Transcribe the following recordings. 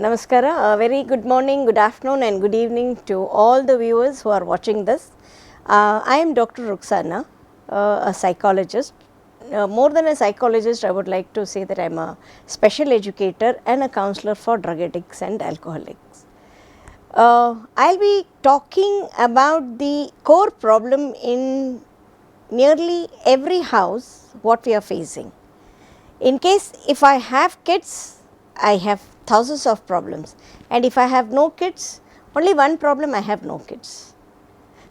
Namaskara. A very good morning, good afternoon and good evening to all the viewers who are watching this. I am Dr. Ruksana, a psychologist. More than a psychologist, I would like to say that I am a special educator and a counselor for drug addicts and alcoholics. I will be talking about the core problem in nearly every house what we are facing. In case if I have kids, I have thousands of problems, and if I have no kids, only one problem, I have no kids.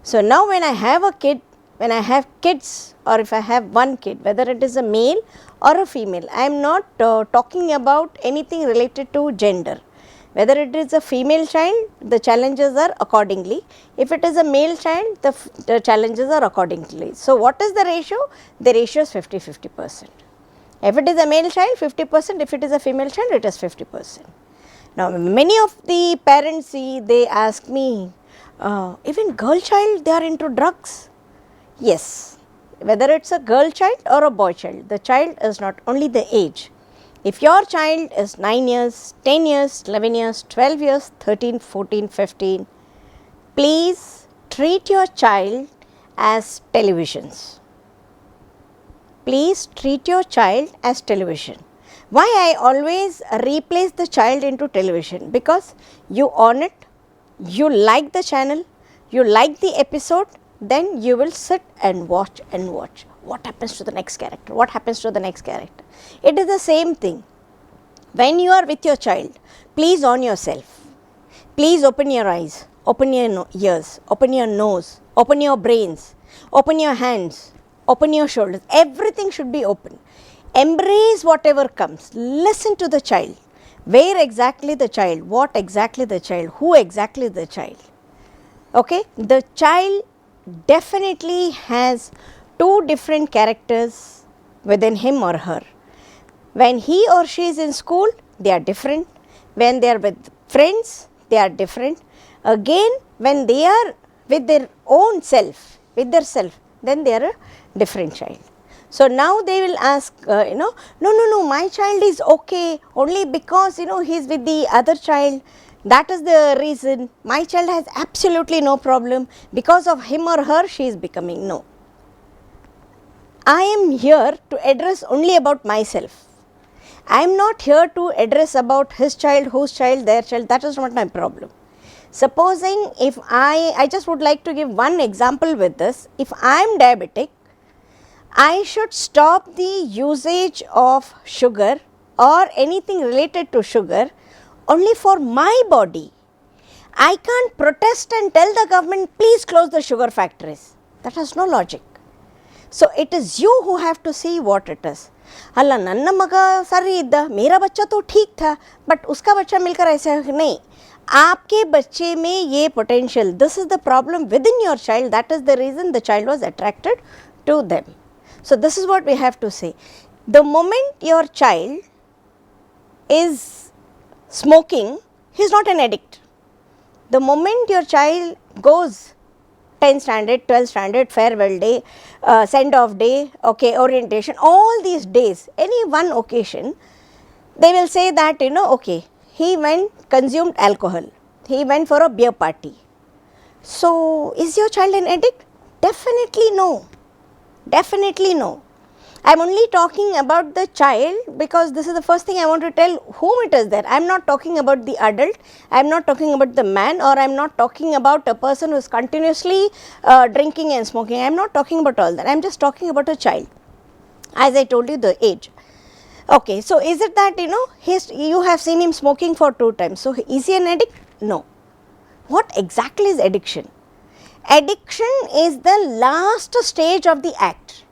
So now when I have a kid, when I have kids, or if I have one kid, whether it is a male or a female, I am not talking about anything related to gender. Whether it is a female child, the challenges are accordingly. If it is a male child, the challenges are accordingly. So what is the ratio? The ratio is 50-50%. If it is a male child, 50%, if it is a female child, it is 50%. Now, many of the parents see, they ask me, even girl child, they are into drugs. Yes, whether it is a girl child or a boy child, the child is not only the age. If your child is 9 years, 10 years, 11 years, 12 years, 13, 14, 15, please treat your child as televisions. Please treat your child as television. Why I always replace the child into television? Because you own it, you like the channel, you like the episode, then you will sit and watch and watch. What happens to the next character? What happens to the next character? It is the same thing. When you are with your child, please own yourself. Please open your eyes, open your ears, open your nose, open your brains, open your hands, open your shoulders. Everything should be open. Embrace whatever comes. Listen to the child. Where exactly the child? What exactly the child? Who exactly the child? Okay, the child definitely has two different characters within him or her. When he or she is in school, they are different. When they are with friends, they are different. Again, when they are with their own self, with their self, then they are a different child. So now they will ask, no, my child is okay only because he is with the other child. That is the reason. My child has absolutely no problem. Because of him or her, she is becoming. No. I am here to address only about myself. I am not here to address about his child, whose child, their child. That is not my problem. Supposing if I just would like to give one example with this. If I am diabetic, I should stop the usage of sugar or anything related to sugar only for my body. I can't protest and tell the government, please close the sugar factories. That has no logic. So it is you who have to see what it is. अल्लाह नन्ना मगा सरी इद्दा मेरा बच्चा तो ठीक था but उसका बच्चा मिलकर ऐसे नहीं आपके बच्चे में ये potential, this is the problem within your child, that is the reason the child was attracted to them. So this is what we have to say. The moment your child is smoking, he is not an addict. The moment your child goes 10th standard, 12th standard, farewell day, send off day, okay, orientation, all these days, any one occasion, they will say that okay, he went consumed alcohol, he went for a beer party. So is your child an addict? Definitely no. Definitely no. I am only talking about the child because this is the first thing I want to tell whom it is there. I am not talking about the adult, I am not talking about the man, or I am not talking about a person who is continuously drinking and smoking. I am not talking about all that. I am just talking about a child. As I told you, the age. Okay, so is it that you have seen him smoking for 2 times. So is he an addict? No. What exactly is addiction? Addiction is the last stage of the act.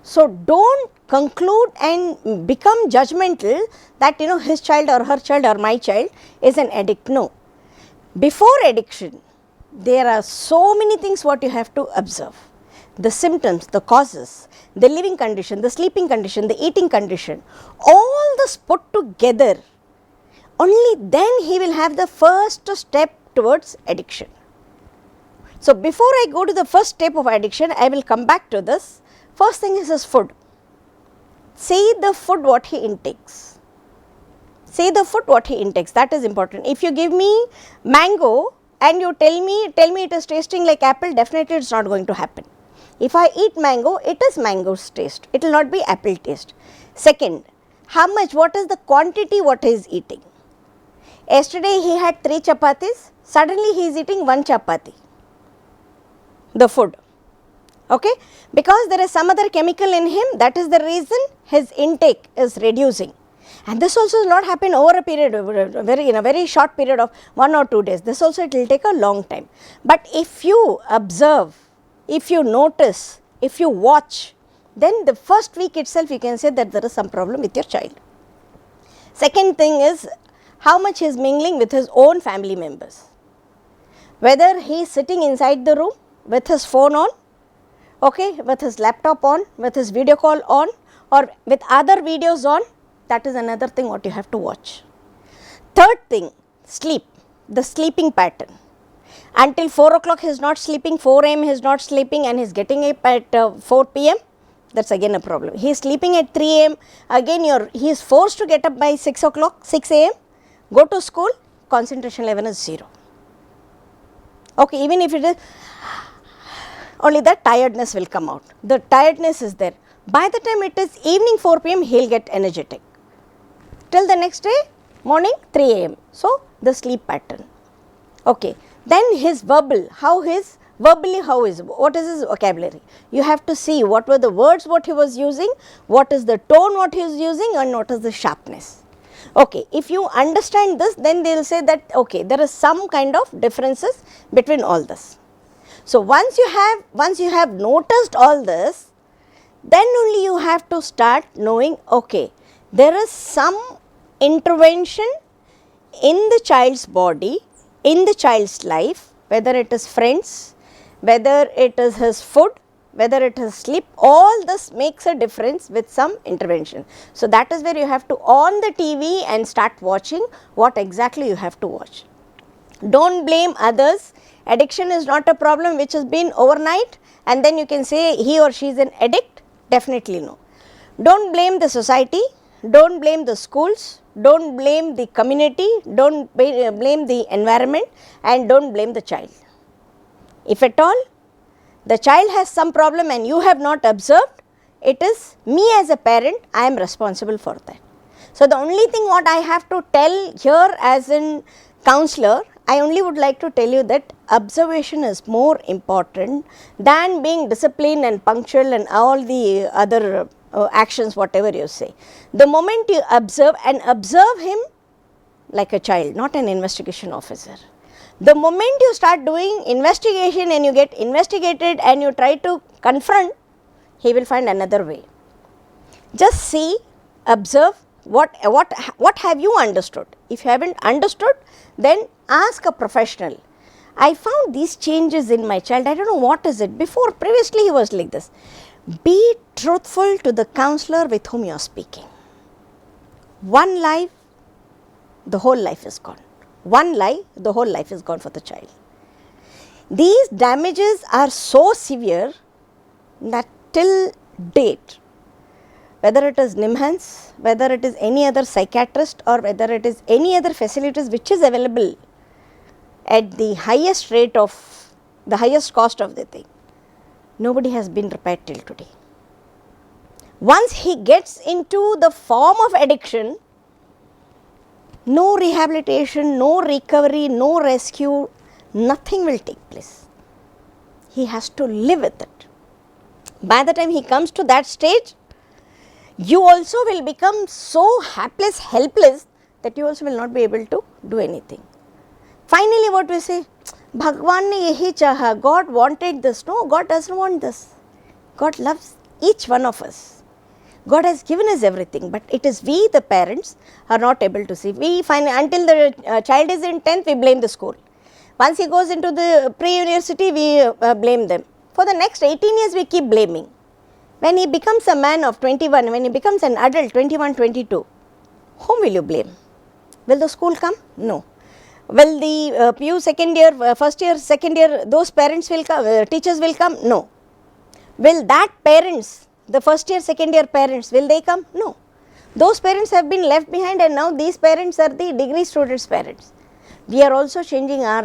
So don't conclude and become judgmental that his child or her child or my child is an addict. No. Before addiction, there are so many things what you have to observe. The symptoms, the causes, the living condition, the sleeping condition, the eating condition, all this put together, only then he will have the first step towards addiction. So before I go to the first step of addiction, I will come back to this. First thing is his food. See the food what he intakes. See the food what he intakes, that is important. If you give me mango and you tell me it is tasting like apple, definitely it is not going to happen. If I eat mango, it is mango's taste, it will not be apple taste. Second, how much, what is the quantity what he is eating. Yesterday he had 3 chapatis, suddenly he is eating 1 chapati, the food, okay, because there is some other chemical in him, that is the reason his intake is reducing. And this also will not happen over a period, in a very short period of 1 or 2 days, this also it will take a long time. But if you observe, if you notice, if you watch, then the first week itself you can say that there is some problem with your child. Second thing is how much he is mingling with his own family members, whether he is sitting inside the room with his phone on, okay, with his laptop on, with his video call on, or with other videos on, that is another thing what you have to watch. Third thing, sleep, the sleeping pattern. Until 4 o'clock he is not sleeping, 4 am he is not sleeping, and he is getting up at 4 pm, that is again a problem. He is sleeping at 3 am, again he is forced to get up by 6 o'clock, 6 am, go to school, concentration level is 0. Okay, even if it is, only the tiredness will come out, the tiredness is there. By the time it is evening 4 pm, he will get energetic, till the next day morning 3 am. So, the sleep pattern. Okay. Then his verbal, what is his vocabulary? You have to see what were the words what he was using, what is the tone what he is using, and what is the sharpness. Okay, if you understand this, then they will say that okay, there is some kind of differences between all this. So, once you have noticed all this, then only you have to start knowing, okay, there is some intervention in the child's body, in the child's life, whether it is friends, whether it is his food, whether it is sleep, all this makes a difference with some intervention. So, that is where you have to on the TV and start watching what exactly you have to watch. Do not blame others, addiction is not a problem which has been overnight and then you can say he or she is an addict, definitely no. Do not blame the society, do not blame the schools, do not blame the community, do not blame the environment, and do not blame the child. If at all the child has some problem and you have not observed, it is me as a parent, I am responsible for that. So, the only thing what I have to tell here as in counselor, I only would like to tell you that observation is more important than being disciplined and punctual and all the other actions whatever you say. The moment you observe and observe him like a child, not an investigation officer. The moment you start doing investigation and you get investigated and you try to confront, he will find another way. Just see, observe, what have you understood? If you haven't understood, then ask a professional. I found these changes in my child, I don't know what is it, before previously he was like this. Be truthful to the counselor with whom you are speaking. One lie, the whole life is gone. One lie, the whole life is gone for the child. These damages are so severe that till date, whether it is NIMHANS, whether it is any other psychiatrist or whether it is any other facilities which is available at the highest rate of the highest cost of the thing, nobody has been repaired till today. Once he gets into the form of addiction, no rehabilitation, no recovery, no rescue, nothing will take place. He has to live with it. By the time he comes to that stage, you also will become so hapless, helpless that you also will not be able to do anything. Finally, what we say, Bhagwan ne yehi chaha, God wanted this. No, God doesn't want this. God loves each one of us. God has given us everything, but it is we, the parents, are not able to see. We find until the child is in 10th, we blame the school. Once he goes into the pre-university, we blame them. For the next 18 years, we keep blaming. When he becomes a man of 21, when he becomes an adult, 21, 22, whom will you blame? Will the school come? No. Will the PU second year, first year, second year, those parents will come, teachers will come? No. Will that parents, the first year, second year parents, will they come? No. Those parents have been left behind, and now these parents are the degree students' parents. We are also changing our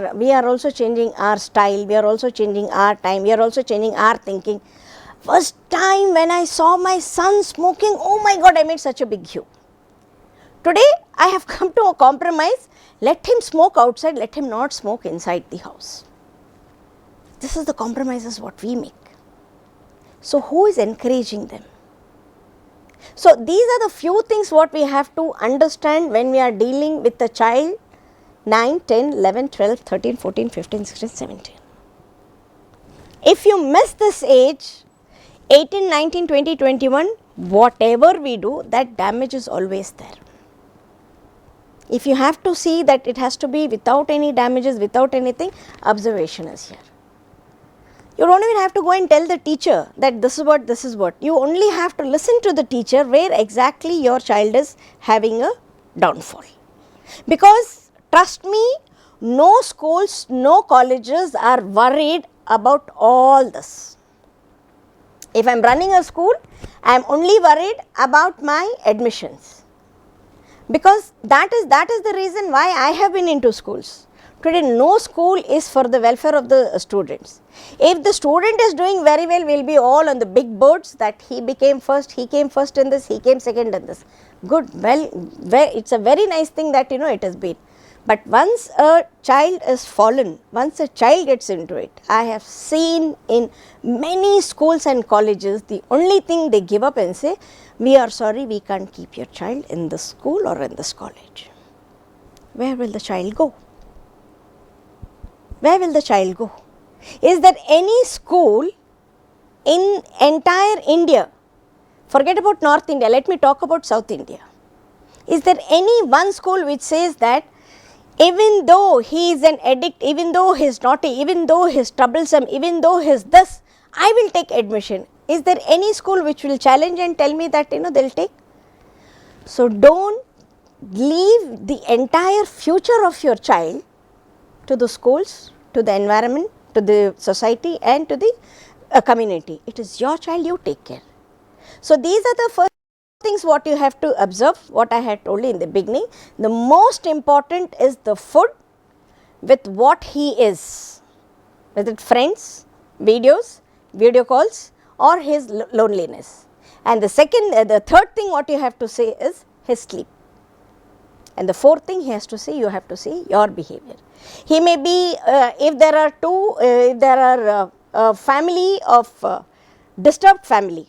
style, we are also changing our time, we are also changing our thinking. First time when I saw my son smoking, oh my God, I made such a big hue. Today I have come to a compromise, let him smoke outside, let him not smoke inside the house. This is the compromises what we make. So who is encouraging them? So these are the few things what we have to understand when we are dealing with a child 9, 10, 11, 12, 13, 14, 15, 16, 17. If you miss this age, 18, 19, 20, 21, whatever we do, that damage is always there. If you have to see that it has to be without any damages, without anything, observation is here. You don't even have to go and tell the teacher that this is what, this is what. You only have to listen to the teacher where exactly your child is having a downfall. Because trust me, no schools, no colleges are worried about all this. If I am running a school, I am only worried about my admissions, because that is the reason why I have been into schools. Today no school is for the welfare of the students. If the student is doing very well, we will be all on the big boards that he became first, he came first in this, he came second in this. Good, well, it is a very nice thing that it has been. But once a child is fallen, once a child gets into it, I have seen in many schools and colleges, the only thing they give up and say, we are sorry, we can't keep your child in this school or in this college. Where will the child go? Where will the child go? Is there any school in entire India, forget about North India, let me talk about South India. Is there any one school which says that even though he is an addict, even though he is naughty, even though he is troublesome, even though he is this, I will take admission? Is there any school which will challenge and tell me that they will take? So don't leave the entire future of your child to the schools, to the environment, to the society and to the community. It is your child, you take care. So these are the first things what you have to observe, what I had told you in the beginning. The most important is the food with what he is, with it friends, videos, video calls or his loneliness. And the third thing what you have to say is his sleep. And the fourth thing he has to say, you have to see your behavior. He may be, if there are a family of disturbed family,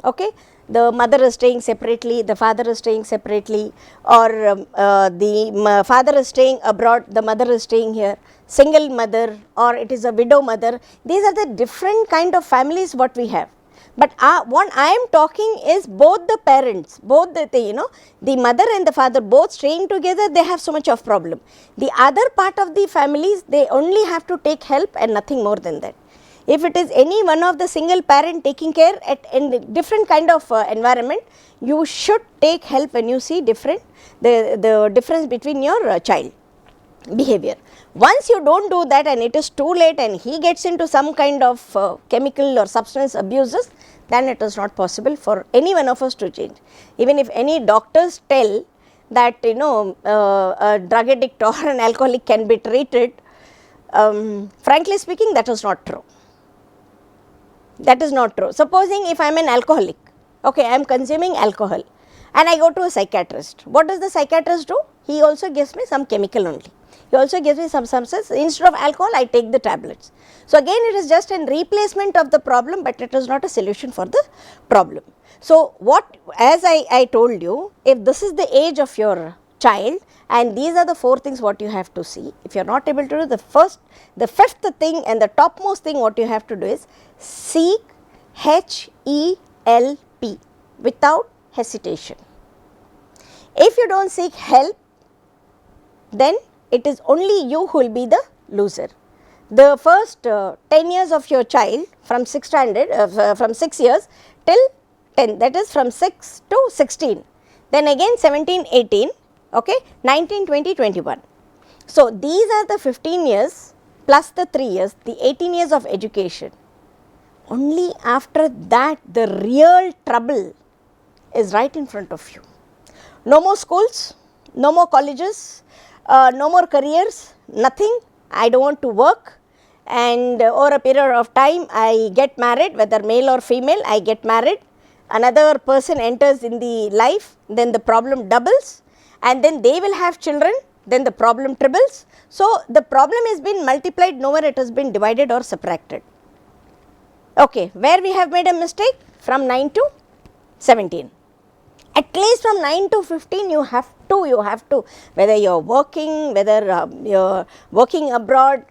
okay, the mother is staying separately, the father is staying separately, or the father is staying abroad, the mother is staying here, single mother, or it is a widow mother. These are the different kind of families what we have. But what I am talking is both the parents, both the mother and the father both staying together, they have so much of problem. The other part of the families, they only have to take help and nothing more than that. If it is any one of the single parent taking care in different kind of environment, you should take help when you see the difference between your child behavior. Once you don't do that and it is too late and he gets into some kind of chemical or substance abuses, then it is not possible for any one of us to change. Even if any doctors tell that a drug addict or an alcoholic can be treated, frankly speaking, that is not true. That is not true. Supposing if I am an alcoholic, okay, I am consuming alcohol and I go to a psychiatrist. What does the psychiatrist do? He also gives me some chemical only. He also gives me some substance. Instead of alcohol, I take the tablets. So again, it is just a replacement of the problem, but it is not a solution for the problem. So as I told you, if this is the age of your child and these are the four things what you have to see, if you are not able to do the fifth thing and the topmost thing what you have to do is seek HELP without hesitation. If you don't seek help, then it is only you who will be the loser. The first 10 years of your child from 6 years till 10, that is from 6 to 16, then again 17, 18, okay, 19, 20, 21. So these are the 15 years plus the 3 years, the 18 years of education. Only after that the real trouble is right in front of you. No more schools, no more colleges, no more careers, nothing. I don't want to work, and over a period of time I get married, whether male or female, I get married. Another person enters in the life, then the problem doubles, and then they will have children, then the problem triples. So, the problem has been multiplied, nowhere it has been divided or subtracted. Okay, where we have made a mistake? From 9 to 17. At least from 9 to 15 you have to, whether you are working, whether you are working abroad,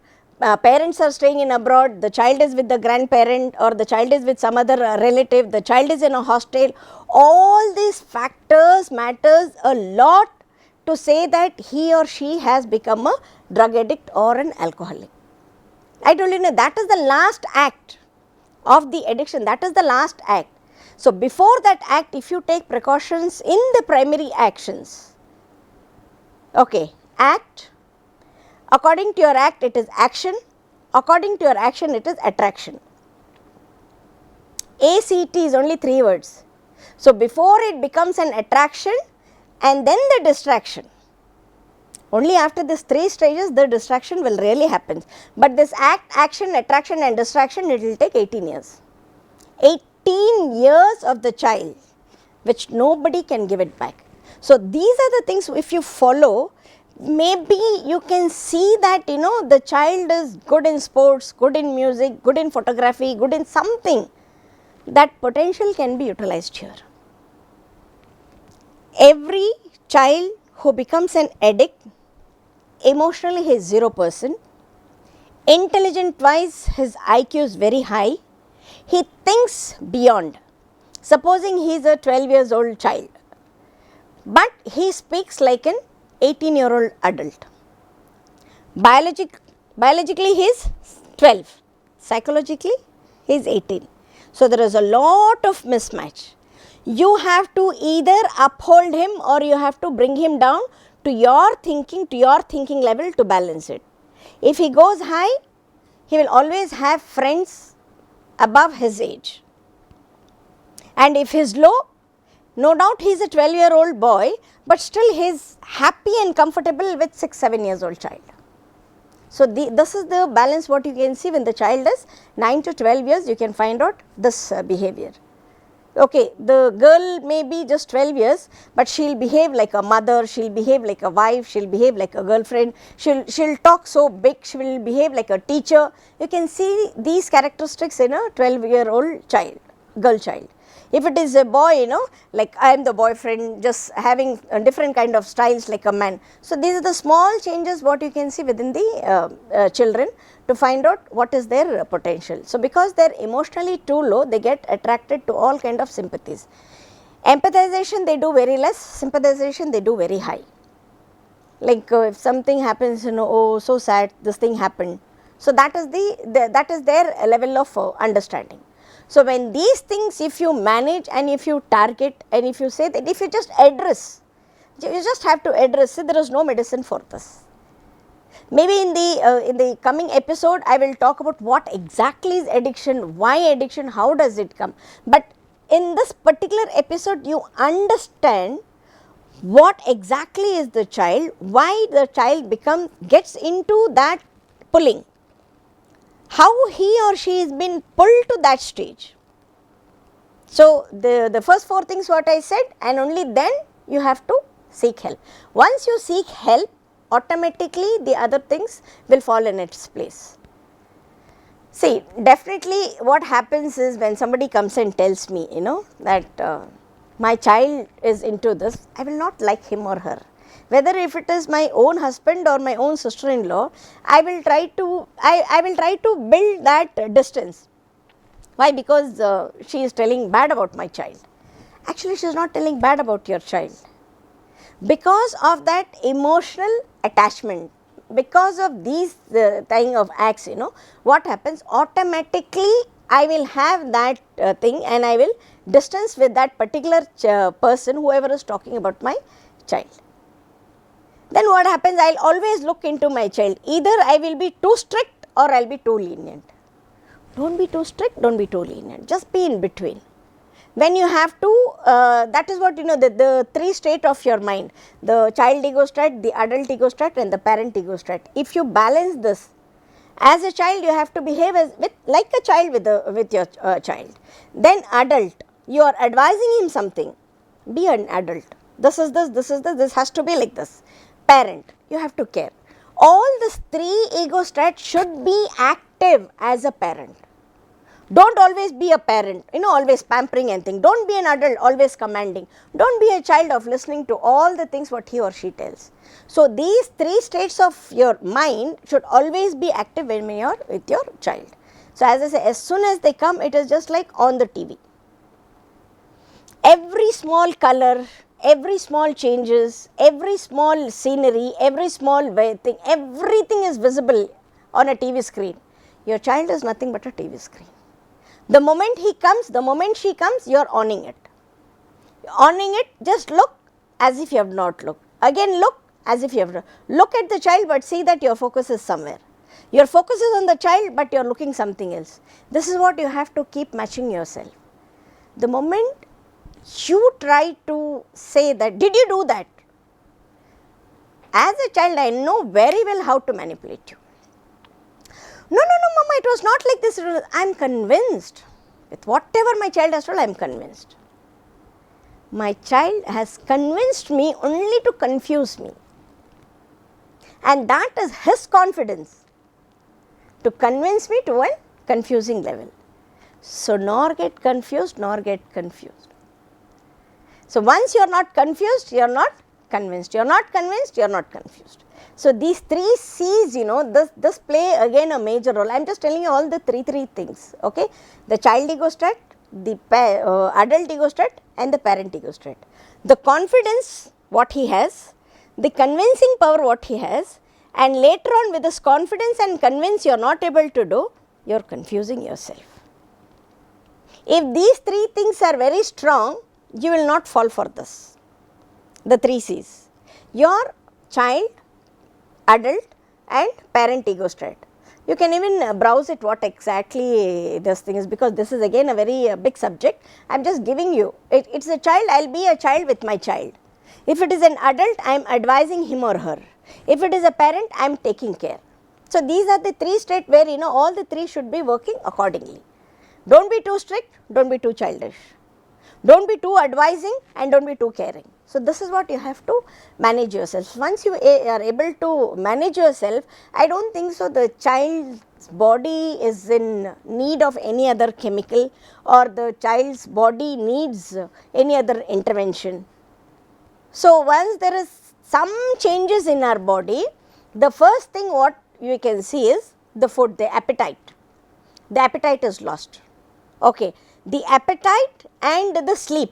parents are staying in abroad, the child is with the grandparent or the child is with some other relative, the child is in a hostel, all these factors matters a lot to say that he or she has become a drug addict or an alcoholic. I told you, that is the last act of the addiction, that is the last act. So, before that act, if you take precautions in the primary actions, okay, act, according to your act it is action, according to your action it is attraction. ACT is only 3 words. So, before it becomes an attraction and then the distraction, only after these 3 stages the distraction will really happen. But this act, action, attraction and distraction, it will take 18 years. 18 years of the child, which nobody can give it back. So, these are the things if you follow, maybe you can see that the child is good in sports, good in music, good in photography, good in something, that potential can be utilized here. Every child who becomes an addict, emotionally he is 0%, intelligent wise his IQ is very high, he thinks beyond. Supposing he is a 12 years old child, but he speaks like an 18-year-old adult. Biologically he is 12, psychologically he is 18. So, there is a lot of mismatch. You have to either uphold him or you have to bring him down to your thinking level to balance it. If he goes high, he will always have friends above his age, and if he is low, no doubt he is a 12-year-old boy, but still he is happy and comfortable with 6-7 years old child. So, this is the balance what you can see when the child is 9 to 12 years, you can find out this behavior. Okay, the girl may be just 12 years, but she will behave like a mother, she will behave like a wife, she will behave like a girlfriend, she will talk so big, she will behave like a teacher. You can see these characteristics in a 12-year-old child, girl child. If it is a boy, like I am the boyfriend, just having a different kind of styles like a man. So, these are the small changes what you can see within the children to find out what is their potential. So, because they are emotionally too low, they get attracted to all kind of sympathies. Empathization they do very less, sympathization they do very high. Like if something happens, oh so sad, this thing happened. So, that is that is their level of understanding. So, when these things if you manage and if you target and if you say that if you just address, you just have to address it, there is no medicine for this. Maybe in the coming episode I will talk about what exactly is addiction, why addiction, how does it come. But in this particular episode you understand what exactly is the child, why the child gets into that pulling, how he or she has been pulled to that stage. So, the first 4 things what I said, and only then you have to seek help. Once you seek help, automatically the other things will fall in its place. See, definitely what happens is when somebody comes and tells me, that my child is into this, I will not like him or her. Whether if it is my own husband or my own sister-in-law, I will try to build that distance. Why? Because she is telling bad about my child. Actually, she is not telling bad about your child. Because of that emotional attachment, because of these kind of acts, what happens, automatically I will have that thing and I will distance with that particular person, whoever is talking about my child. Then what happens, I will always look into my child, either I will be too strict or I will be too lenient. Don't be too strict, don't be too lenient, just be in between. When you have to, that is what the three state of your mind, the child ego state, the adult ego state and the parent ego state. If you balance this, as a child you have to behave like a child with your child. Then adult, you are advising him something, be an adult, this is this has to be like this. Parent, you have to care. All these three ego states should be active as a parent. Don't always be a parent, always pampering and thing. Don't be an adult, always commanding. Don't be a child of listening to all the things what he or she tells. So, these three states of your mind should always be active when you are with your child. So, as I say, as soon as they come, it is just like on the TV. Every small color, every small changes, every small scenery, every small thing, everything is visible on a TV screen. Your child is nothing but a TV screen. The moment he comes, the moment she comes, you are owning it. Owning it, just look as if you have not looked. Again look as if you have look at the child, but see that your focus is somewhere. Your focus is on the child, but you are looking something else. This is what you have to keep matching yourself. The moment you try to say that, did you do that? As a child, I know very well how to manipulate you. No, mama, it was not like this. I am convinced. With whatever my child has told, I am convinced. My child has convinced me only to confuse me. And that is his confidence, to convince me to a confusing level. So, nor get confused, nor get confused. So, once you are not confused, you are not convinced. You are not convinced, you are not confused. So, these three C's, this play again a major role. I am just telling you all the three things, okay. The child ego state, the adult ego state and the parent ego state. The confidence what he has, the convincing power what he has, and later on with this confidence and convince you are not able to do, you are confusing yourself. If these three things are very strong, you will not fall for this, the three C's. Your child, adult and parent ego state. You can even browse it what exactly this thing is, because this is again a very big subject. I am just giving you, it is a child, I will be a child with my child. If it is an adult, I am advising him or her. If it is a parent, I am taking care. So, these are the three states where all the three should be working accordingly. Do not be too strict, do not be too childish. Do not be too advising and do not be too caring. So, this is what you have to manage yourself. Once you are able to manage yourself, I do not think so the child's body is in need of any other chemical, or the child's body needs any other intervention. So, once there is some changes in our body, the first thing what you can see is the food, the appetite. The appetite is lost. Okay. The appetite and the sleep.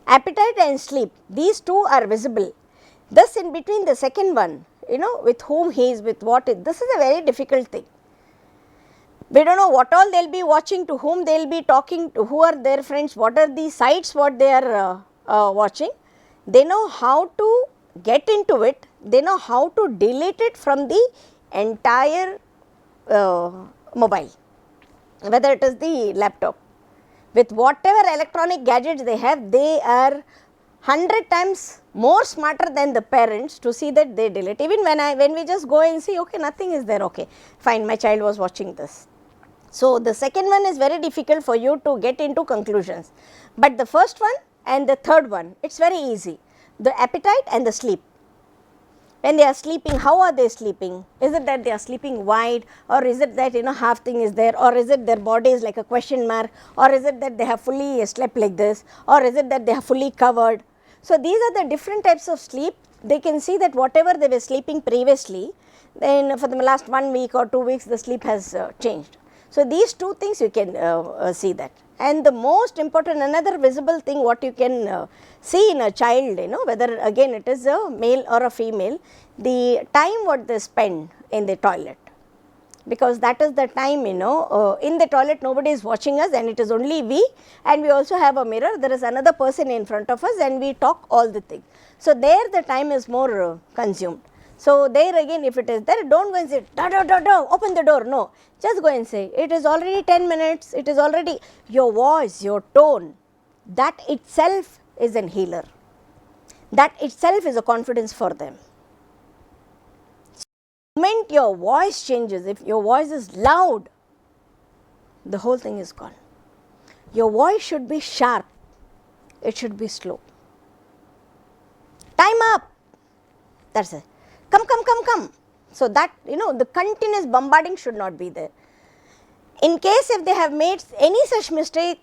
Appetite and sleep, these two are visible. Thus, in between the second one, with whom he is, with what is, this is a very difficult thing. We do not know what all they will be watching, to whom they will be talking, to who are their friends, what are the sites what they are watching. They know how to get into it, they know how to delete it from the entire mobile, whether it is the laptop. With whatever electronic gadgets they have, they are 100 times more smarter than the parents to see that they delete. Even when we just go and see, okay, nothing is there, okay, fine, my child was watching this. So, the second one is very difficult for you to get into conclusions, but the first one and the third one, it is very easy. The appetite and the sleep. When they are sleeping, how are they sleeping? Is it that they are sleeping wide, or is it that half thing is there, or is it their body is like a question mark, or is it that they have fully slept like this, or is it that they have fully covered? So, these are the different types of sleep. They can see that whatever they were sleeping previously, then for the last 1 week or 2 weeks the sleep has changed. So, these two things you can see that. And the most important, another visible thing what you can see in a child, whether again it is a male or a female, the time what they spend in the toilet, because that is the time, in the toilet nobody is watching us and it is only we, and we also have a mirror, there is another person in front of us and we talk all the things. So, there the time is more consumed. So, there again if it is there, do not go and say, open the door, no, just go and say, it is already 10 minutes, it is already, your voice, your tone, that itself is an healer, that itself is a confidence for them. The moment your voice changes, if your voice is loud, the whole thing is gone. Your voice should be sharp, it should be slow. Time up, that is it. Come. So, that the continuous bombarding should not be there. In case if they have made any such mistake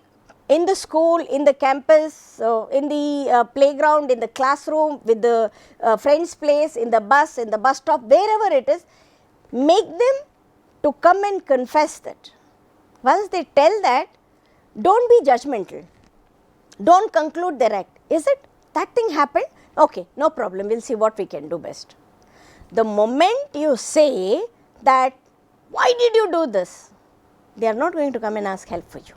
in the school, in the campus, in the playground, in the classroom, with the friend's place, in the bus stop, wherever it is, make them to come and confess that. Once they tell that, do not be judgmental, do not conclude their act. Is it that thing happened? Okay, no problem, we will see what we can do best. The moment you say that, why did you do this? They are not going to come and ask help for you.